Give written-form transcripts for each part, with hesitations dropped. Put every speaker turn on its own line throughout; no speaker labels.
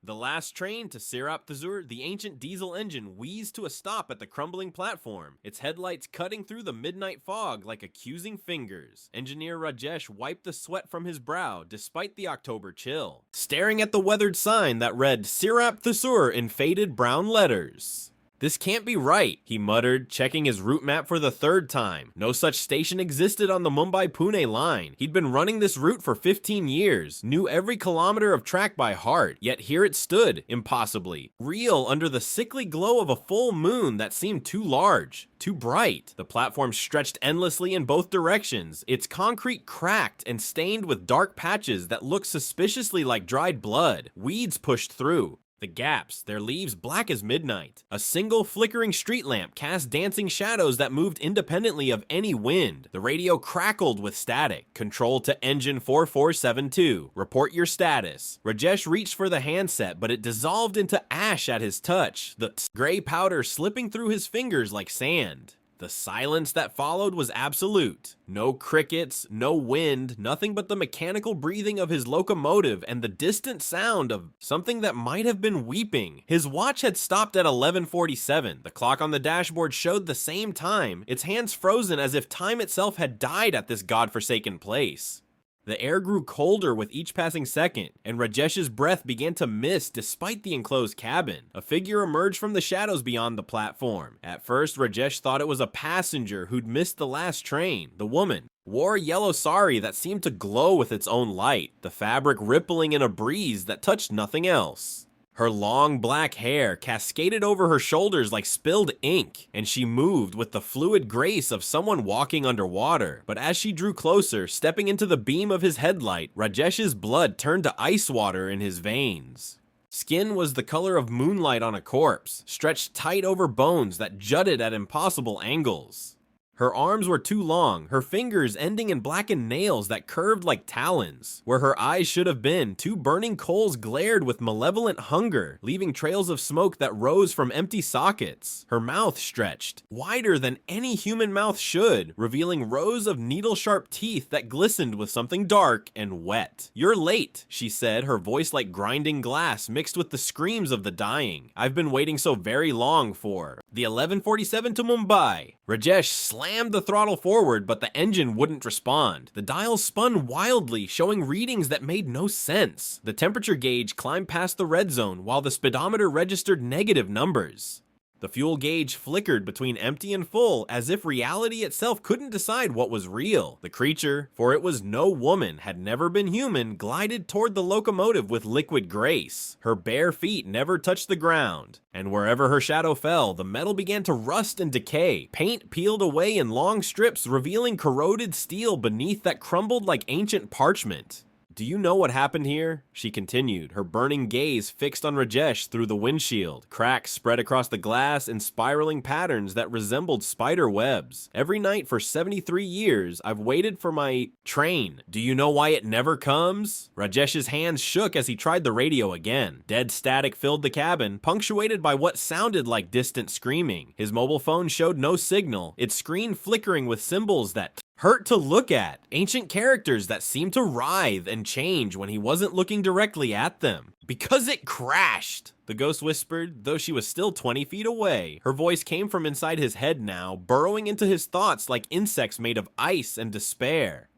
The last train to Sirap Thsur, the ancient diesel engine wheezed to a stop at the crumbling platform, its headlights cutting through the midnight fog like accusing fingers. Engineer Rajesh wiped the sweat from his brow despite the October chill, staring at the weathered sign that read Sirap Thsur in faded brown letters. "This can't be right," he muttered, checking his route map for the third time. No such station existed on the Mumbai-Pune line. He'd been running this route for 15 years, knew every kilometer of track by heart, yet here it stood, impossibly, real under the sickly glow of a full moon that seemed too large, too bright. The platform stretched endlessly in both directions, its concrete cracked and stained with dark patches that looked suspiciously like dried blood. Weeds pushed through. The gaps, their leaves black as midnight. A single flickering street lamp cast dancing shadows that moved independently of any wind. The radio crackled with static. "Control to engine 4472. Report your status." Rajesh reached for the handset, but it dissolved into ash at his touch, the gray powder slipping through his fingers like sand. The silence that followed was absolute. No crickets, no wind, nothing but the mechanical breathing of his locomotive and the distant sound of something that might have been weeping. His watch had stopped at 11:47. The clock on the dashboard showed the same time, its hands frozen as if time itself had died at this godforsaken place. The air grew colder with each passing second, and Rajesh's breath began to mist despite the enclosed cabin. A figure emerged from the shadows beyond the platform. At first, Rajesh thought it was a passenger who'd missed the last train. The woman wore a yellow sari that seemed to glow with its own light, the fabric rippling in a breeze that touched nothing else. Her long black hair cascaded over her shoulders like spilled ink, and she moved with the fluid grace of someone walking underwater. But as she drew closer, stepping into the beam of his headlight, Rajesh's blood turned to ice water in his veins. Skin was the color of moonlight on a corpse, stretched tight over bones that jutted at impossible angles. Her arms were too long, her fingers ending in blackened nails that curved like talons. Where her eyes should have been, two burning coals glared with malevolent hunger, leaving trails of smoke that rose from empty sockets. Her mouth stretched, wider than any human mouth should, revealing rows of needle-sharp teeth that glistened with something dark and wet. "You're late," she said, her voice like grinding glass mixed with the screams of the dying. "I've been waiting so very long for the 11:47 to Mumbai." Rajesh slammed the throttle forward, but the engine wouldn't respond. The dial spun wildly, showing readings that made no sense. The temperature gauge climbed past the red zone, while the speedometer registered negative numbers. The fuel gauge flickered between empty and full, as if reality itself couldn't decide what was real. The creature, for it was no woman, had never been human, glided toward the locomotive with liquid grace. Her bare feet never touched the ground, and wherever her shadow fell, the metal began to rust and decay. Paint peeled away in long strips, revealing corroded steel beneath that crumbled like ancient parchment. "Do you know what happened here?" she continued, her burning gaze fixed on Rajesh through the windshield. Cracks spread across the glass in spiraling patterns that resembled spider webs. "Every night for 73 years, I've waited for my train. Do you know why it never comes?" Rajesh's hands shook as he tried the radio again. Dead static filled the cabin, punctuated by what sounded like distant screaming. His mobile phone showed no signal, its screen flickering with symbols that hurt to look at, ancient characters that seemed to writhe and change when he wasn't looking directly at them. "Because it crashed," the ghost whispered, though she was still 20 feet away. Her voice came from inside his head now, burrowing into his thoughts like insects made of ice and despair.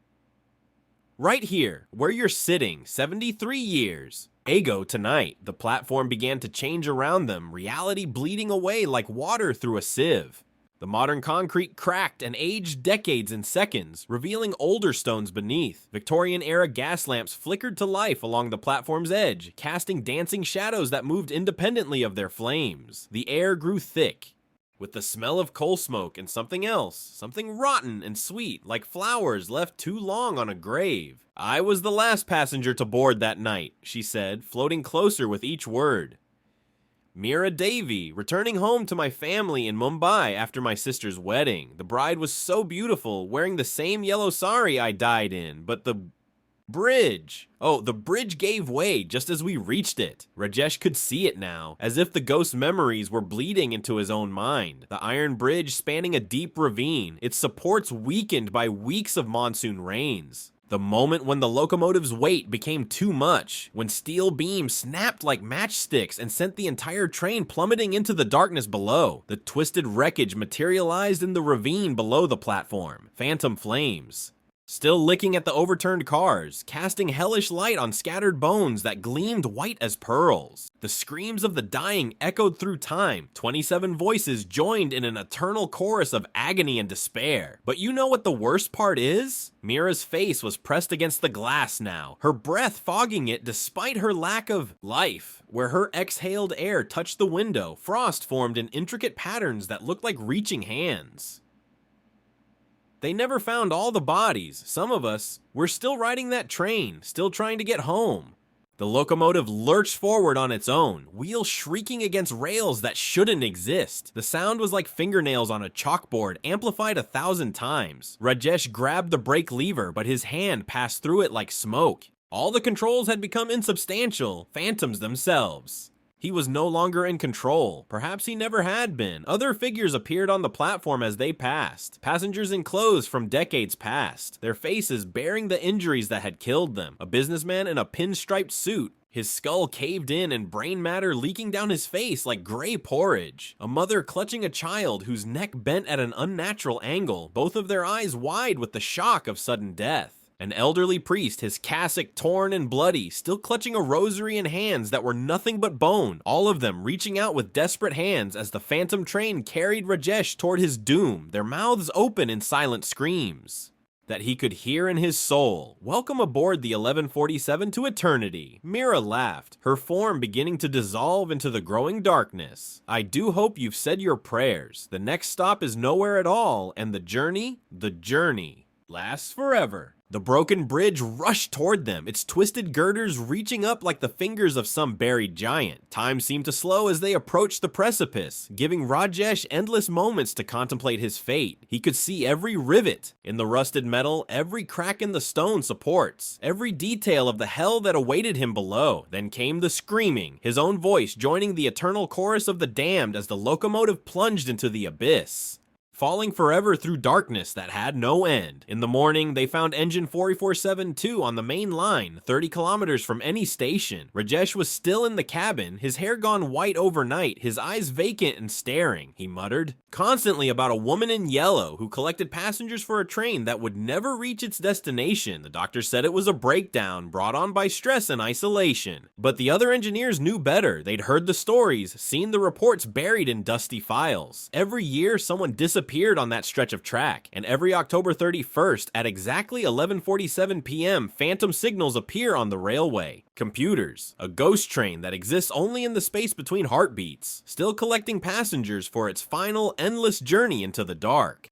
"Right here, where you're sitting, 73 years. Ego tonight." The platform began to change around them, reality bleeding away like water through a sieve. The modern concrete cracked and aged decades in seconds, revealing older stones beneath. Victorian-era gas lamps flickered to life along the platform's edge, casting dancing shadows that moved independently of their flames. The air grew thick, with the smell of coal smoke and something else, something rotten and sweet, like flowers left too long on a grave. "I was the last passenger to board that night," she said, floating closer with each word. "Meera Devi, returning home to my family in Mumbai after my sister's wedding. The bride was so beautiful, wearing the same yellow sari I died in, but the bridge. Oh, the bridge gave way just as we reached it." Rajesh could see it now, as if the ghost's memories were bleeding into his own mind. The iron bridge spanning a deep ravine, its supports weakened by weeks of monsoon rains. The moment when the locomotive's weight became too much, when steel beams snapped like matchsticks and sent the entire train plummeting into the darkness below. The twisted wreckage materialized in the ravine below the platform. Phantom flames. Still licking at the overturned cars, casting hellish light on scattered bones that gleamed white as pearls. The screams of the dying echoed through time. 27 voices joined in an eternal chorus of agony and despair. But you know what the worst part is? Meera's face was pressed against the glass now, her breath fogging it despite her lack of life. Where her exhaled air touched the window, frost formed in intricate patterns that looked like reaching hands. They never found all the bodies. Some of us, we're still riding that train, still trying to get home. The locomotive lurched forward on its own, wheels shrieking against rails that shouldn't exist. The sound was like fingernails on a chalkboard, amplified 1,000 times. Rajesh grabbed the brake lever, but his hand passed through it like smoke. All the controls had become insubstantial, phantoms themselves. He was no longer in control. Perhaps he never had been. Other figures appeared on the platform as they passed. Passengers in clothes from decades past, their faces bearing the injuries that had killed them. A businessman in a pinstriped suit, his skull caved in and brain matter leaking down his face like gray porridge. A mother clutching a child whose neck bent at an unnatural angle, both of their eyes wide with the shock of sudden death. An elderly priest, his cassock torn and bloody, still clutching a rosary in hands that were nothing but bone, all of them reaching out with desperate hands as the phantom train carried Rajesh toward his doom, their mouths open in silent screams that he could hear in his soul. Welcome aboard the 1147 to eternity. Meera laughed, her form beginning to dissolve into the growing darkness. I do hope you've said your prayers. The next stop is nowhere at all, and the journey lasts forever. The broken bridge rushed toward them, its twisted girders reaching up like the fingers of some buried giant. Time seemed to slow as they approached the precipice, giving Rajesh endless moments to contemplate his fate. He could see every rivet in the rusted metal, every crack in the stone supports, every detail of the hell that awaited him below. Then came the screaming, his own voice joining the eternal chorus of the damned as the locomotive plunged into the abyss, falling forever through darkness that had no end. In the morning, they found engine 4472 on the main line, 30 kilometers from any station. Rajesh was still in the cabin, his hair gone white overnight, his eyes vacant and staring. He muttered constantly about a woman in yellow who collected passengers for a train that would never reach its destination. The doctor said it was a breakdown brought on by stress and isolation. But the other engineers knew better. They'd heard the stories, seen the reports buried in dusty files. Every year, someone disappeared on that stretch of track, and every October 31st at exactly 11:47 p.m. phantom signals appear on the railway. Computers, a ghost train that exists only in the space between heartbeats, still collecting passengers for its final endless journey into the dark.